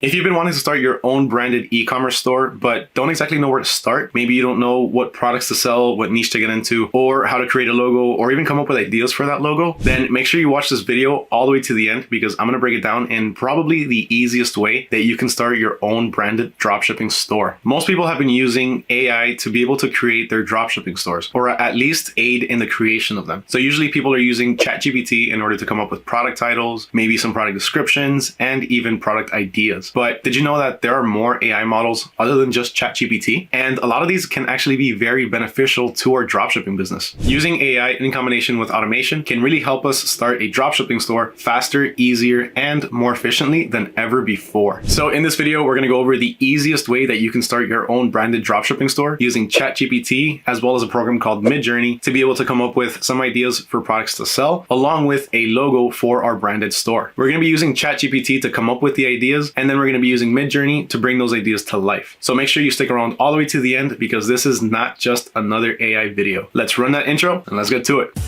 If you've been wanting to start your own branded e-commerce store, but don't exactly know where to start, maybe you don't know what products to sell, what niche to get into, or how to create a logo, or even come up with ideas for that logo, then make sure you watch this video all the way to the end because I'm going to break it down in probably the easiest way that you can start your own branded dropshipping store. Most people have been using AI to be able to create their dropshipping stores, or at least aid in the creation of them. So usually people are using ChatGPT in order to come up with product titles, maybe some product descriptions, and even product ideas. But did you know that there are more AI models other than just ChatGPT? And a lot of these can actually be very beneficial to our dropshipping business. Using AI in combination with automation can really help us start a dropshipping store faster, easier, and more efficiently than ever before. So in this video, we're going to go over the easiest way that you can start your own branded dropshipping store using ChatGPT, as well as a program called Midjourney, to be able to come up with some ideas for products to sell, along with a logo for our branded store. We're going to be using ChatGPT to come up with the ideas, and then we're going to be using Midjourney to bring those ideas to life. So make sure you stick around all the way to the end because this is not just another AI video. Let's run that intro and let's get to it.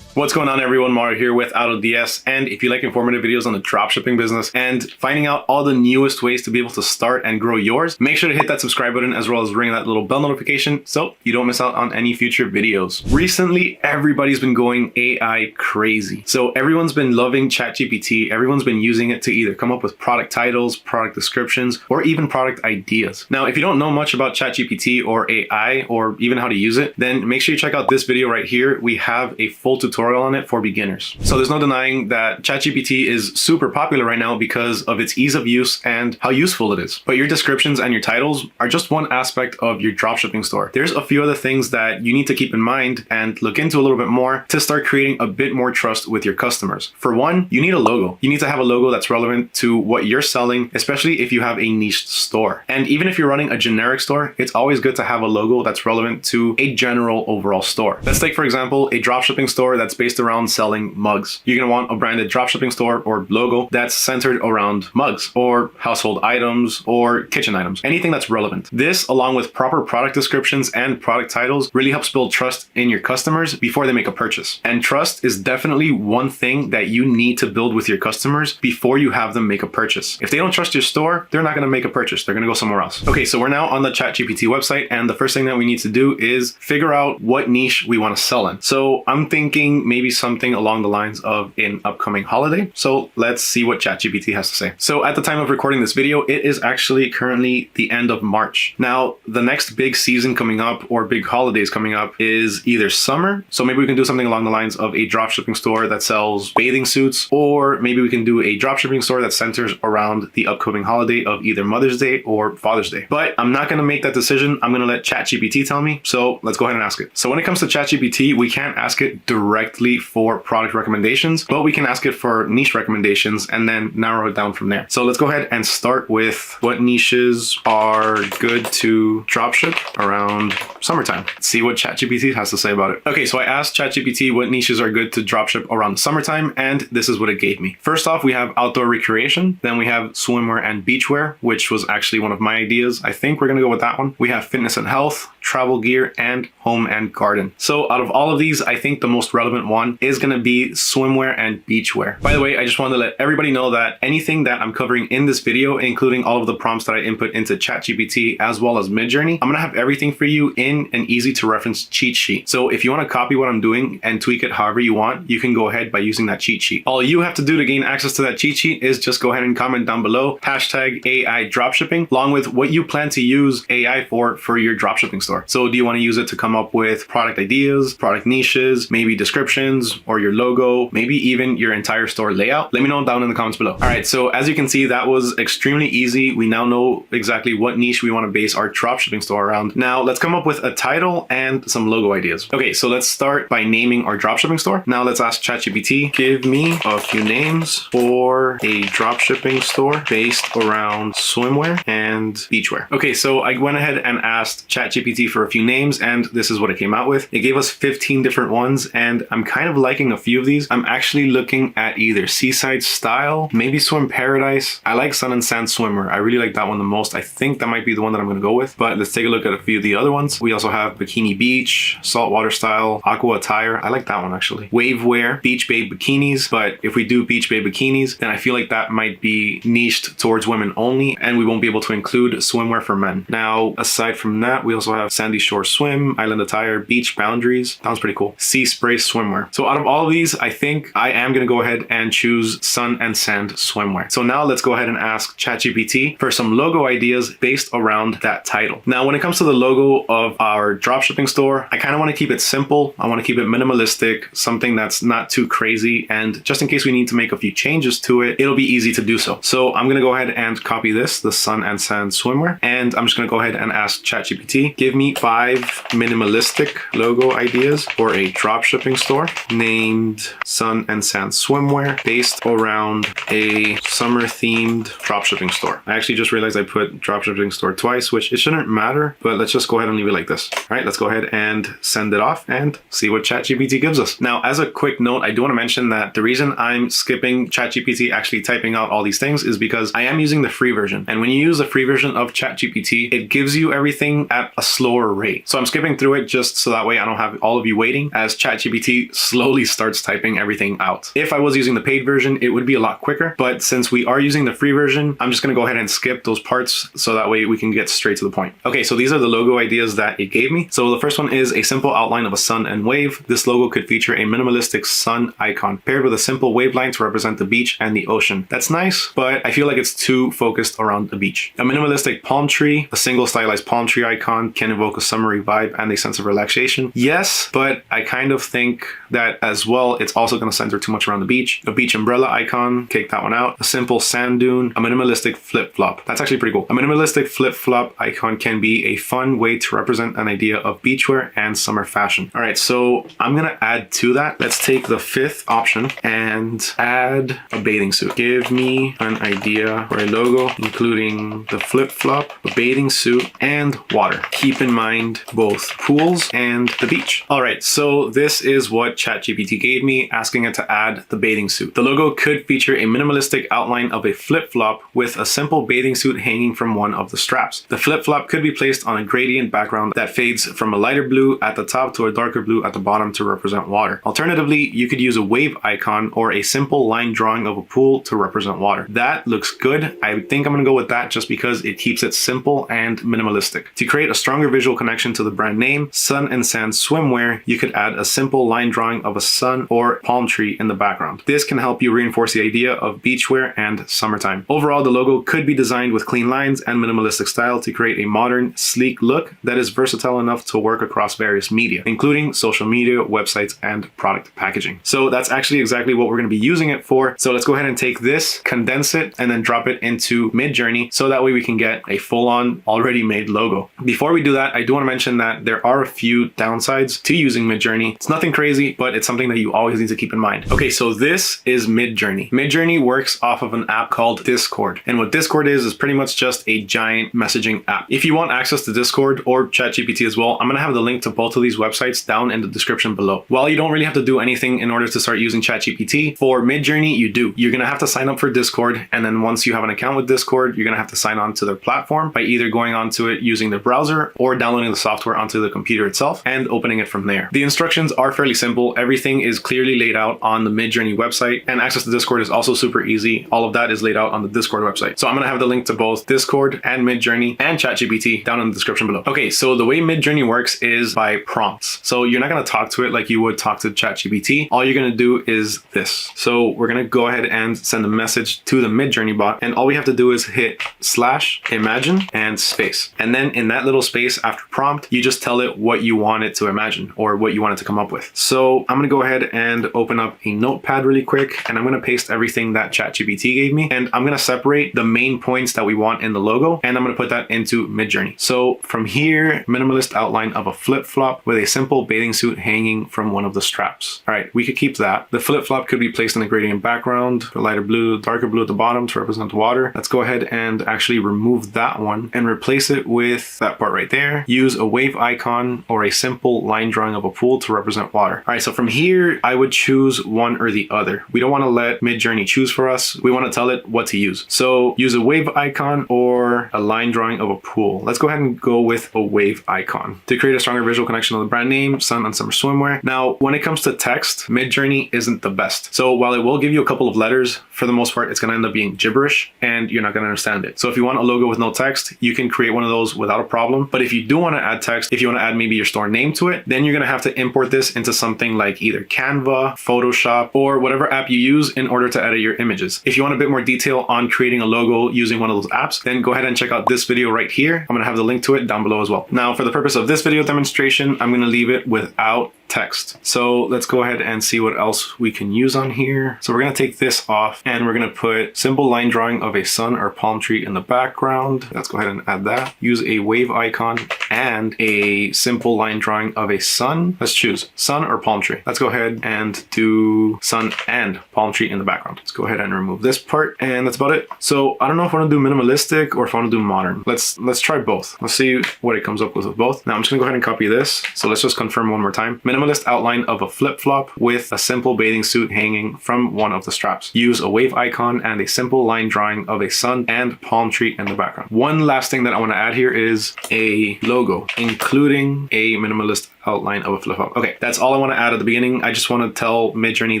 What's going on, everyone? Mario here with AutoDS, and if you like informative videos on the dropshipping business and finding out all the newest ways to be able to start and grow yours, make sure to hit that subscribe button as well as ring that little bell notification so you don't miss out on any future videos. Recently, everybody's been going AI crazy. So everyone's been loving ChatGPT. Everyone's been using it to either come up with product titles, product descriptions, or even product ideas. Now, if you don't know much about ChatGPT or AI or even how to use it, then make sure you check out this video right here. We have a full tutorial on it for beginners. So there's no denying that ChatGPT is super popular right now because of its ease of use and how useful it is. But your descriptions and your titles are just one aspect of your dropshipping store. There's a few other things that you need to keep in mind and look into a little bit more to start creating a bit more trust with your customers. For one, you need a logo. You need to have a logo that's relevant to what you're selling, especially if you have a niche store. And even if you're running a generic store, it's always good to have a logo that's relevant to a general overall store. Let's take, for example, a dropshipping store that's based around selling mugs. You're going to want a branded dropshipping store or logo that's centered around mugs or household items or kitchen items, anything that's relevant. This, along with proper product descriptions and product titles, really helps build trust in your customers before they make a purchase. And trust is definitely one thing that you need to build with your customers before you have them make a purchase. If they don't trust your store, they're not going to make a purchase. They're going to go somewhere else. Okay, so we're now on the ChatGPT website, and the first thing that we need to do is figure out what niche we want to sell in. So I'm thinking maybe something along the lines of an upcoming holiday. So let's see what ChatGPT has to say. So at the time of recording this video, it is actually currently the end of March. Now, the next big season coming up or big holidays coming up is either summer. So maybe we can do something along the lines of a dropshipping store that sells bathing suits, or maybe we can do a dropshipping store that centers around the upcoming holiday of either Mother's Day or Father's Day. But I'm not going to make that decision. I'm going to let ChatGPT tell me. So let's go ahead and ask it. So when it comes to ChatGPT, we can't ask it directly for product recommendations, but we can ask it for niche recommendations and then narrow it down from there. So let's go ahead and start with what niches are good to dropship around summertime. Let's see what ChatGPT has to say about it. Okay, so I asked ChatGPT what niches are good to dropship around summertime, and this is what it gave me. First off, we have outdoor recreation. Then we have swimwear and beachwear, which was actually one of my ideas. I think we're going to go with that one. We have fitness and health, travel gear, and home and garden. So out of all of these, I think the most relevant one is going to be swimwear and beachwear. By the way, I just wanted to let everybody know that anything that I'm covering in this video, including all of the prompts that I input into ChatGPT as well as Midjourney, I'm going to have everything for you in an easy to reference cheat sheet. So if you want to copy what I'm doing and tweak it however you want, you can go ahead by using that cheat sheet. All you have to do to gain access to that cheat sheet is just go ahead and comment down below hashtag AI dropshipping, along with what you plan to use AI for your dropshipping store. So do you want to use it to come up with product ideas, product niches, maybe descriptions, or your logo, maybe even your entire store layout? Let me know down in the comments below. All right, so as you can see, that was extremely easy. We now know exactly what niche we want to base our dropshipping store around. Now let's come up with a title and some logo ideas. Okay, so let's start by naming our dropshipping store. Now let's ask ChatGPT, give me a few names for a dropshipping store based around swimwear and beachwear. Okay, so I went ahead and asked ChatGPT for a few names, and this is what it came out with. It gave us 15 different ones, and I'm I'm kind of liking a few of these. I'm actually looking at either Seaside Style, maybe Swim Paradise. I like Sun and Sand Swimwear. I really like that one the most. I think that might be the one that I'm going to go with, but let's take a look at a few of the other ones. We also have Bikini Beach, Saltwater Style, Aqua Attire. I like that one actually. Wave Wear, Beach Babe Bikinis, but if we do Beach Babe Bikinis, then I feel like that might be niched towards women only, and we won't be able to include swimwear for men. Now, aside from that, we also have Sandy Shore Swim, Island Attire, Beach Boundaries. That one's pretty cool. Sea Spray Swimwear. So out of all of these, I think I am going to go ahead and choose Sun and Sand Swimwear. So now let's go ahead and ask ChatGPT for some logo ideas based around that title. Now, when it comes to the logo of our dropshipping store, I kind of want to keep it simple. I want to keep it minimalistic, something that's not too crazy. And just in case we need to make a few changes to it, it'll be easy to do so. So I'm going to go ahead and copy this, the Sun and Sand Swimwear. And I'm just going to go ahead and ask ChatGPT, give me 5 minimalistic logo ideas for a dropshipping store named Sun and Sand Swimwear based around a summer themed dropshipping store. I actually just realized I put dropshipping store twice, which it shouldn't matter, but let's just go ahead and leave it like this. All right, let's go ahead and send it off and see what ChatGPT gives us. Now, as a quick note, I do want to mention that the reason I'm skipping ChatGPT actually typing out all these things is because I am using the free version. And when you use the free version of ChatGPT, it gives you everything at a slower rate. So I'm skipping through it just so that way I don't have all of you waiting as ChatGPT slowly starts typing everything out. If I was using the paid version, it would be a lot quicker. But since we are using the free version, I'm just going to go ahead and skip those parts so that way we can get straight to the point. Okay, so these are the logo ideas that it gave me. So the first one is a simple outline of a sun and wave. This logo could feature a minimalistic sun icon paired with a simple wave line to represent the beach and the ocean. That's nice, but I feel like it's too focused around the beach. A minimalistic palm tree, a single stylized palm tree icon can evoke a summery vibe and a sense of relaxation. Yes, but I kind of think that as well, it's also going to center too much around the beach. A beach umbrella icon, kick that one out. A simple sand dune, a minimalistic flip-flop. That's actually pretty cool. A minimalistic flip-flop icon can be a fun way to represent an idea of beachwear and summer fashion. All right, so I'm going to add to that. Let's take the 5th option and add a bathing suit. Give me an idea for a logo, including the flip-flop, a bathing suit, and water. Keep in mind both pools and the beach. All right, so this is what ChatGPT gave me, asking it to add the bathing suit. The logo could feature a minimalistic outline of a flip-flop with a simple bathing suit hanging from one of the straps. The flip-flop could be placed on a gradient background that fades from a lighter blue at the top to a darker blue at the bottom to represent water. Alternatively, you could use a wave icon or a simple line drawing of a pool to represent water. That looks good. I think I'm going to go with that just because it keeps it simple and minimalistic. To create a stronger visual connection to the brand name, Sun and Sand Swimwear, you could add a simple line drawing of a sun or palm tree in the background. This can help you reinforce the idea of beachwear and summertime. Overall, the logo could be designed with clean lines and minimalistic style to create a modern, sleek look that is versatile enough to work across various media, including social media, websites, and product packaging. So that's actually exactly what we're going to be using it for. So let's go ahead and take this, condense it, and then drop it into Midjourney so that way we can get a full-on already made logo. Before we do that, I do want to mention that there are a few downsides to using Midjourney. It's nothing crazy, but it's something that you always need to keep in mind. Okay, so this is Midjourney. Midjourney works off of an app called Discord. And what Discord is pretty much just a giant messaging app. If you want access to Discord or ChatGPT as well, I'm going to have the link to both of these websites down in the description below. While you don't really have to do anything in order to start using ChatGPT, for Midjourney, you do. You're going to have to sign up for Discord. And then once you have an account with Discord, you're going to have to sign on to their platform by either going onto it using their browser or downloading the software onto the computer itself and opening it from there. The instructions are fairly simple. Everything is clearly laid out on the Midjourney website, and access to Discord is also super easy. All of that is laid out on the Discord website. So I'm going to have the link to both Discord and Midjourney and ChatGPT down in the description below. Okay, so the way Midjourney works is by prompts. So you're not going to talk to it like you would talk to ChatGPT. All you're going to do is this. So we're going to go ahead and send a message to the Midjourney bot, and all we have to do is hit /imagine and space. And then in that little space after prompt, you just tell it what you want it to imagine or what you want it to come up with. So I'm going to go ahead and open up a notepad really quick, and I'm going to paste everything that ChatGPT gave me, and I'm going to separate the main points that we want in the logo, and I'm going to put that into Midjourney. So from here, minimalist outline of a flip-flop with a simple bathing suit hanging from one of the straps. All right, we could keep that. The flip-flop could be placed in a gradient background, a lighter blue, darker blue at the bottom to represent water. Let's go ahead and actually remove that one and replace it with that part right there. Use a wave icon or a simple line drawing of a pool to represent water. All right, so from here, I would choose one or the other. We don't want to let Midjourney choose for us. We want to tell it what to use. So use a wave icon or a line drawing of a pool. Let's go ahead and go with a wave icon to create a stronger visual connection of the brand name, sun and summer swimwear. Now, when it comes to text, Midjourney isn't the best. So while it will give you a couple of letters, for the most part, it's going to end up being gibberish and you're not going to understand it. So if you want a logo with no text, you can create one of those without a problem. But if you do want to add text, if you want to add maybe your store name to it, then you're going to have to import this into something like either Canva, Photoshop, or whatever app you use in order to edit your images. If you want a bit more detail on creating a logo using one of those apps, then go ahead and check out this video right here. I'm going to have the link to it down below as well. Now, for the purpose of this video demonstration, I'm going to leave it without text. So let's go ahead and see what else we can use on here. So we're going to take this off and we're going to put simple line drawing of a sun or palm tree in the background. Let's go ahead and add that. Use a wave icon and a simple line drawing of a sun. Let's choose sun or palm tree. Let's go ahead and do sun and palm tree in the background. Let's go ahead and remove this part and that's about it. So I don't know if I want to do minimalistic or if I want to do modern. Let's try both. Let's see what it comes up with both. Now I'm just gonna go ahead and copy this. So let's just confirm one more time. Minimalist outline of a flip-flop with a simple bathing suit hanging from one of the straps. Use a wave icon and a simple line drawing of a sun and palm tree in the background. One last thing that I want to add here is a logo, including a minimalist outline of a flip-flop. Okay, that's all I want to add at the beginning. I just want to tell Midjourney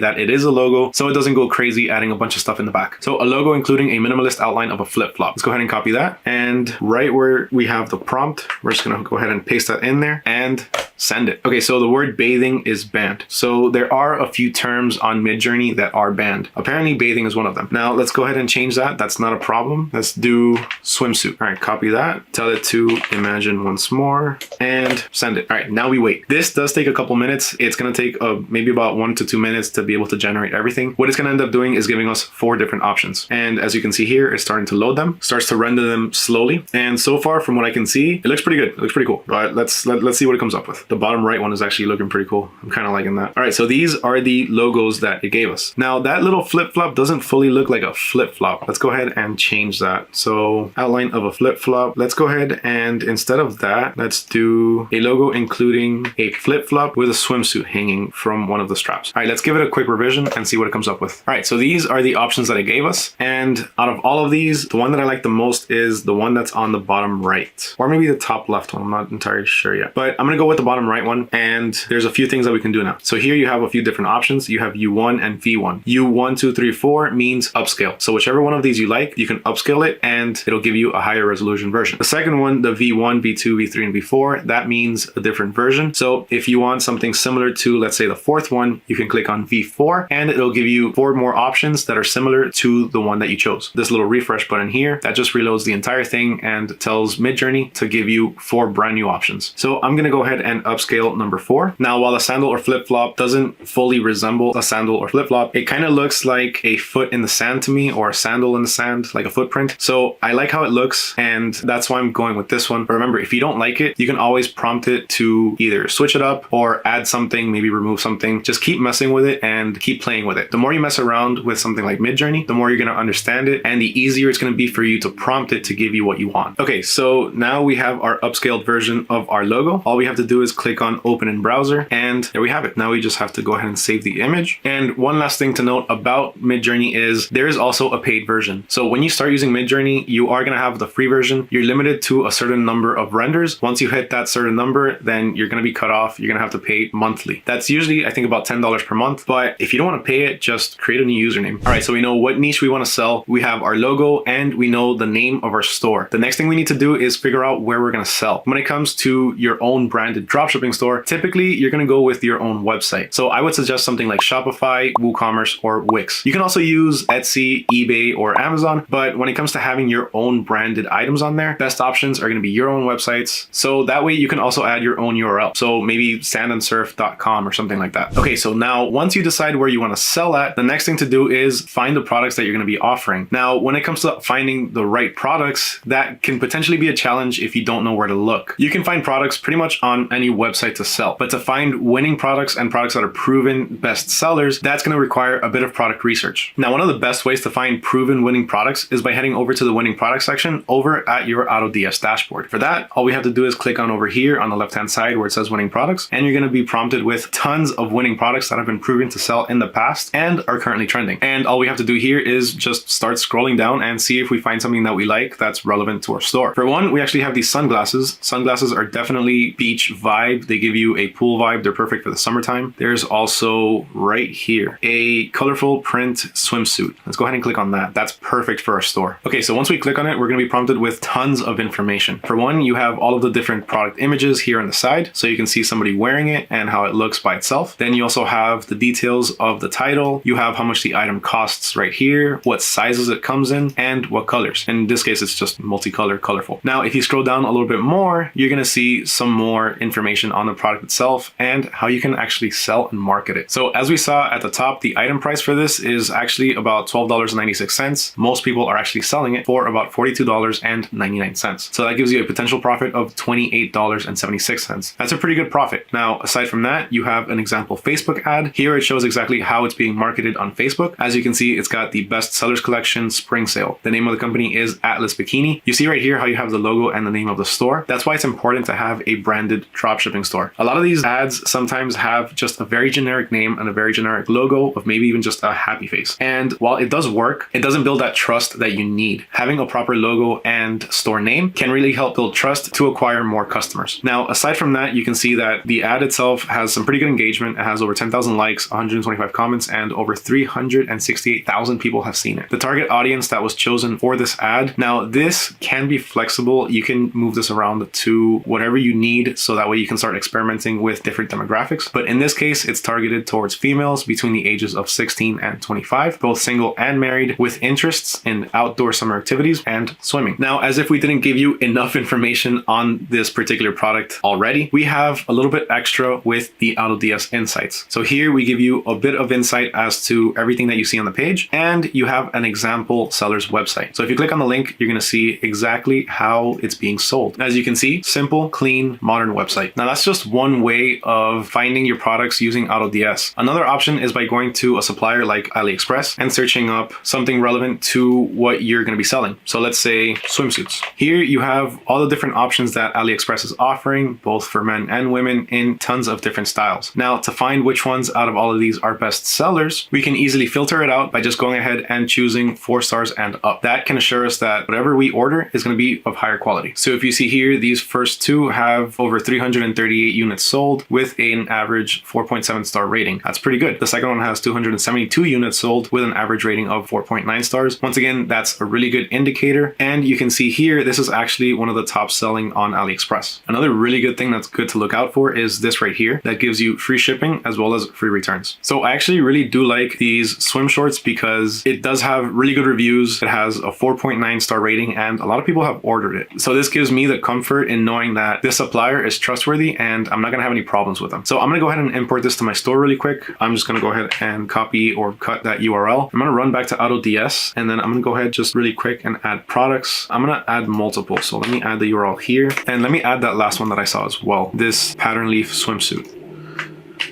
that it is a logo so it doesn't go crazy adding a bunch of stuff in the back. So a logo including a minimalist outline of a flip-flop. Let's go ahead and copy that. And right where we have the prompt, we're just going to go ahead and paste that in there and send it. Okay, so the word bathing is banned. So there are a few terms on Midjourney that are banned. Apparently bathing is one of them. Now let's go ahead and change that. That's not a problem. Let's do swimsuit. All right, copy that. Tell it to imagine once more and send it. All right, now we wait. This does take a couple minutes. It's going to take maybe about 1 to 2 minutes to be able to generate everything. What it's going to end up doing is giving us 4 different options. And as you can see here, it's starting to load them, starts to render them slowly. And so far from what I can see, it looks pretty good. It looks pretty cool. But let's see what it comes up with. The bottom right one is actually looking pretty cool. I'm kind of liking that. All right, so these are the logos that it gave us. Now that little flip-flop doesn't fully look like a flip-flop. Let's go ahead and change that. So outline of a flip-flop. Let's go ahead and instead of that, let's do a logo including a flip-flop with a swimsuit hanging from one of the straps. All right, let's give it a quick revision and see what it comes up with. All right, so these are the options that it gave us. And out of all of these, the one that I like the most is the one that's on the bottom right, or maybe the top left one. I'm not entirely sure yet, but I'm gonna go with the bottom right one. And there's a few things that we can do now. So here you have a few different options. You have U1 and V1. U1, 2, 3, 4 means upscale. So whichever one of these you like, you can upscale it and it'll give you a higher resolution version. The second one, the V1, V2, V3, and V4, that means a different version. So if you want something similar to, let's say, the fourth one, you can click on V4 and it'll give you 4 more options that are similar to the one that you chose. This little refresh button here, that just reloads the entire thing and tells Midjourney to give you 4 brand new options. So I'm gonna go ahead and upscale number 4. Now, while a sandal or flip-flop doesn't fully resemble a sandal or flip-flop, it kind of looks like a foot in the sand to me, or a sandal in the sand, like a footprint. So I like how it looks and that's why I'm going with this one. But remember, if you don't like it, you can always prompt it to either switch it up or add something, maybe remove something. Just keep messing with it and keep playing with it. The more you mess around with something like Midjourney, the more you're going to understand it and the easier it's going to be for you to prompt it to give you what you want. Okay, so now we have our upscaled version of our logo. All we have to do is click on open in browser and there we have it. Now we just have to go ahead and save the image. And one last thing to note about Midjourney is there is also a paid version. So when you start using Midjourney, you are going to have the free version. You're limited to a certain number of renders. Once you hit that certain number, then you're going to be cut off. You're going to have to pay monthly. That's usually, I think, about $10 per month. But if you don't want to pay it, just create a new username. All right, so we know what niche we want to sell. We have our logo and we know the name of our store. The next thing we need to do is figure out where we're going to sell. When it comes to your own branded dropshipping store, typically you're going to go with your own website. So I would suggest something like Shopify, WooCommerce, or Wix. You can also use Etsy, eBay, or Amazon, but when it comes to having your own branded items on there, best options are going to be your own websites. So that way you can also add your own URL. So maybe sandandsurf.com or something like that. Okay, so now once you decide where you want to sell at, the next thing to do is find the products that you're going to be offering. Now, when it comes to finding the right products, that can potentially be a challenge if you don't know where to look. You can find products pretty much on any website to sell. But to find winning products and products that are proven best sellers, that's going to require a bit of product research. Now, one of the best ways to find proven winning products is by heading over to the winning product section over at your AutoDS dashboard. For that, all we have to do is click on over here on the left-hand side where it says winning products, and you're going to be prompted with tons of winning products that have been proven to sell in the past and are currently trending. And all we have to do here is just start scrolling down and see if we find something that we like that's relevant to our store. For one, we actually have these sunglasses. Sunglasses are definitely beach vibe. They give you a pool vibe. They're perfect for the summertime. There's also right here a colorful print swimsuit. Let's go ahead and click on that. That's perfect for our store. Okay, so once we click on it, we're going to be prompted with tons of information. For one, you have all of the different product images here on the side, so you can see somebody wearing it and how it looks by itself. Then you also have the details of the title. You have how much the item costs right here, what sizes it comes in, and what colors. In this case, it's just multicolor, colorful. Now, if you scroll down a little bit more, you're going to see some more information on the product itself and how you can actually sell and market it. So as we saw at the top, the item price for this is actually about $12.96. Most people are actually selling it for about $42.99. So that gives you a potential profit of $28.76. That's a pretty good profit. Now, aside from that, you have an example Facebook ad. Here it shows exactly how it's being marketed on Facebook. As you can see, it's got the best sellers collection spring sale. The name of the company is Atlas Bikini. You see right here how you have the logo and the name of the store. That's why it's important to have a branded dropshipping store. A lot of these ads sometimes have just a very generic name and a very generic logo of maybe even just a happy face. And while it does work, it doesn't build that trust that you need. Having a proper logo and store name can really help build trust to acquire more customers. Now, aside from that, you can see that the ad itself has some pretty good engagement. It has over 10,000 likes, 125 comments, and over 368,000 people have seen it. The target audience that was chosen for this ad, now this can be flexible. You can move this around to whatever you need, so that way you can start experimenting with different demographics. But in this case, it's targeted towards females between the ages of 16 and 25, both single and married, with interests in outdoor summer activities and swimming. Now, as if we didn't give you enough information on this particular product already, we have a little bit extra with the AutoDS Insights. So here we give you a bit of insight as to everything that you see on the page, and you have an example seller's website. So if you click on the link, you're going to see exactly how it's being sold. As you can see, simple, clean, modern website. Now that's just one way of finding your products using AutoDS. Another option is by going to a supplier like AliExpress and searching up something relevant to what you're going to be selling. So let's say swimsuits. Here you have all the different options that AliExpress is offering, both for men and women, in tons of different styles. Now, to find which ones out of all of these are best sellers, we can easily filter it out by just going ahead and choosing 4 stars and up. That can assure us that whatever we order is going to be of higher quality. So if you see here, these first two have over 338 units sold with an average 4.7 star rating. That's pretty good. The second one has 272 units sold with an average rating of 4.9 stars. Once again, that's a really good indicator. And you can see here, this is actually one of the top selling on AliExpress. Another really good thing that's good to look out for is this right here that gives you free shipping as well as free returns. So I actually really do like these swim shorts because it does have really good reviews. It has a 4.9 star rating and a lot of people have ordered it. So this gives me the comfort in knowing that this supplier is trustworthy and I'm not gonna have any problems with them. So I'm gonna go ahead and import this to my store really quick. I'm just gonna go ahead and copy or cut that URL. I'm gonna run back to AutoDS and then I'm gonna go ahead just really quick and add products. I'm gonna add multiple. So let me add the URL here and let me add that last one that I saw as well, this pattern leaf swimsuit.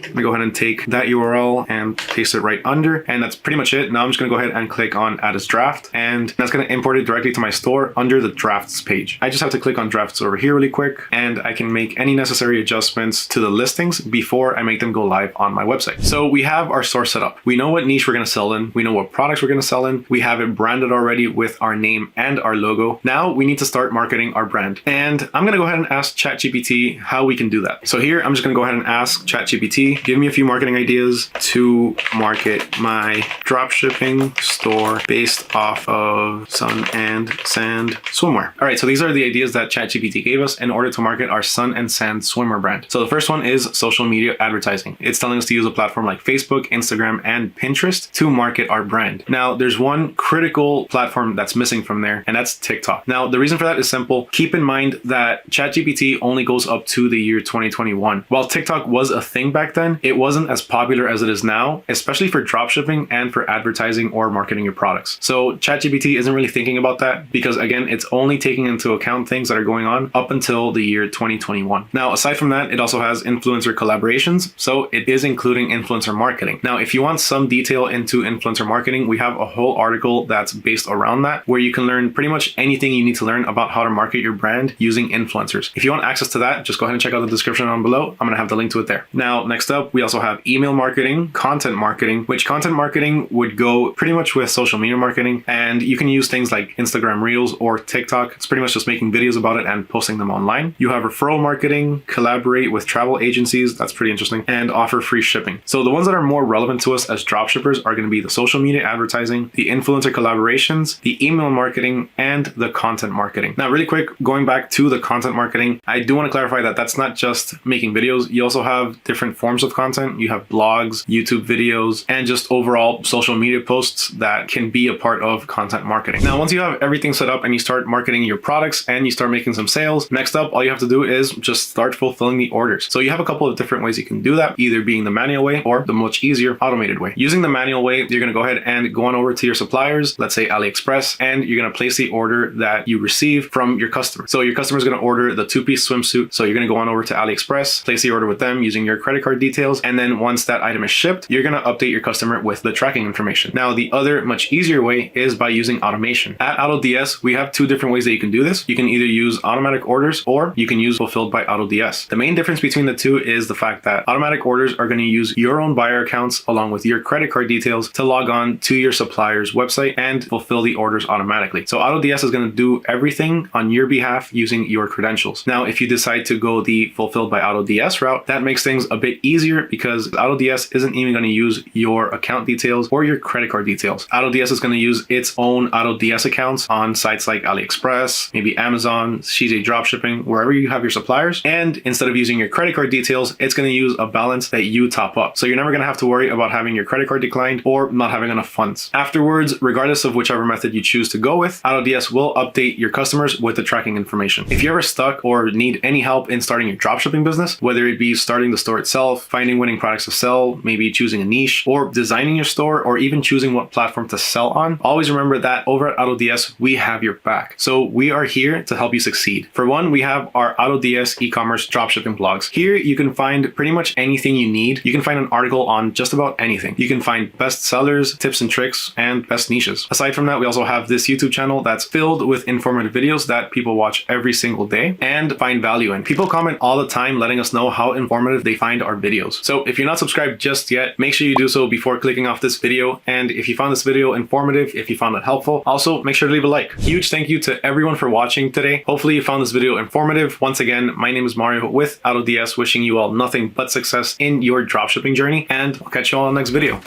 Let me go ahead and take that URL and paste it right under, and that's pretty much it. Now I'm just gonna go ahead and click on add as draft, and that's gonna import it directly to my store under the drafts page. I just have to click on drafts over here really quick, and I can make any necessary adjustments to the listings before I make them go live on my website. So we have our store set up. We know what niche we're gonna sell in. We know what products we're gonna sell in. We have it branded already with our name and our logo. Now we need to start marketing our brand. And I'm gonna go ahead and ask ChatGPT how we can do that. So here, I'm just gonna go ahead and ask ChatGPT, give me a few marketing ideas to market my dropshipping store based off of sun and sand swimwear. All right, so these are the ideas that ChatGPT gave us in order to market our sun and sand swimwear brand. So the first one is social media advertising. It's telling us to use a platform like Facebook, Instagram, and Pinterest to market our brand. Now, there's one critical platform that's missing from there, and that's TikTok. Now, the reason for that is simple. Keep in mind that ChatGPT only goes up to the year 2021. While TikTok was a thing back then, timeline, it wasn't as popular as it is now, especially for dropshipping and for advertising or marketing your products. So ChatGPT isn't really thinking about that because, again, it's only taking into account things that are going on up until the year 2021. Now, aside from that, it also has influencer collaborations, so it is including influencer marketing. Now, if you want some detail into influencer marketing, we have a whole article that's based around that, where you can learn pretty much anything you need to learn about how to market your brand using influencers. If you want access to that, just go ahead and check out the description down below. I'm going to have the link to it there. Now, next up, we also have email marketing, content marketing, which content marketing would go pretty much with social media marketing, and you can use things like Instagram Reels or TikTok. It's pretty much just making videos about it and posting them online. You have referral marketing, collaborate with travel agencies, that's pretty interesting, and offer free shipping. So the ones that are more relevant to us as dropshippers are going to be the social media advertising, the influencer collaborations, the email marketing, and the content marketing. Now, really quick, going back to the content marketing, I do want to clarify that that's not just making videos. You also have different forms of content. You have blogs, YouTube videos, and just overall social media posts that can be a part of content marketing. Now, once you have everything set up and you start marketing your products and you start making some sales, next up, all you have to do is just start fulfilling the orders. So you have a couple of different ways you can do that, either being the manual way or the much easier automated way. Using the manual way, you're going to go ahead and go on over to your suppliers, let's say AliExpress, and you're going to place the order that you receive from your customer. So your customer is going to order the 2-piece swimsuit. So you're going to go on over to AliExpress, place the order with them using your credit card details. And then once that item is shipped, you're going to update your customer with the tracking information. Now, the other much easier way is by using automation. At AutoDS, we have two different ways that you can do this. You can either use automatic orders or you can use fulfilled by AutoDS. The main difference between the two is the fact that automatic orders are going to use your own buyer accounts along with your credit card details to log on to your supplier's website and fulfill the orders automatically. So AutoDS is going to do everything on your behalf using your credentials. Now, if you decide to go the fulfilled by AutoDS route, that makes things a bit easier because AutoDS isn't even going to use your account details or your credit card details. AutoDS is going to use its own AutoDS accounts on sites like AliExpress, maybe Amazon, CJ Dropshipping, wherever you have your suppliers. And instead of using your credit card details, it's going to use a balance that you top up. So you're never going to have to worry about having your credit card declined or not having enough funds. Afterwards, regardless of whichever method you choose to go with, AutoDS will update your customers with the tracking information. If you're ever stuck or need any help in starting your dropshipping business, whether it be starting the store itself, finding winning products to sell, maybe choosing a niche, or designing your store, or even choosing what platform to sell on, always remember that over at AutoDS, we have your back. So we are here to help you succeed. For one, we have our AutoDS e-commerce dropshipping blogs. Here, you can find pretty much anything you need. You can find an article on just about anything. You can find best sellers, tips and tricks, and best niches. Aside from that, we also have this YouTube channel that's filled with informative videos that people watch every single day and find value in. People comment all the time letting us know how informative they find our videos. So if you're not subscribed just yet, make sure you do so before clicking off this video. And if you found this video informative, if you found it helpful, also make sure to leave a like. Huge thank you to everyone for watching today. Hopefully you found this video informative. Once again, my name is Mario with AutoDS, wishing you all nothing but success in your dropshipping journey, and I'll catch you all in the next video.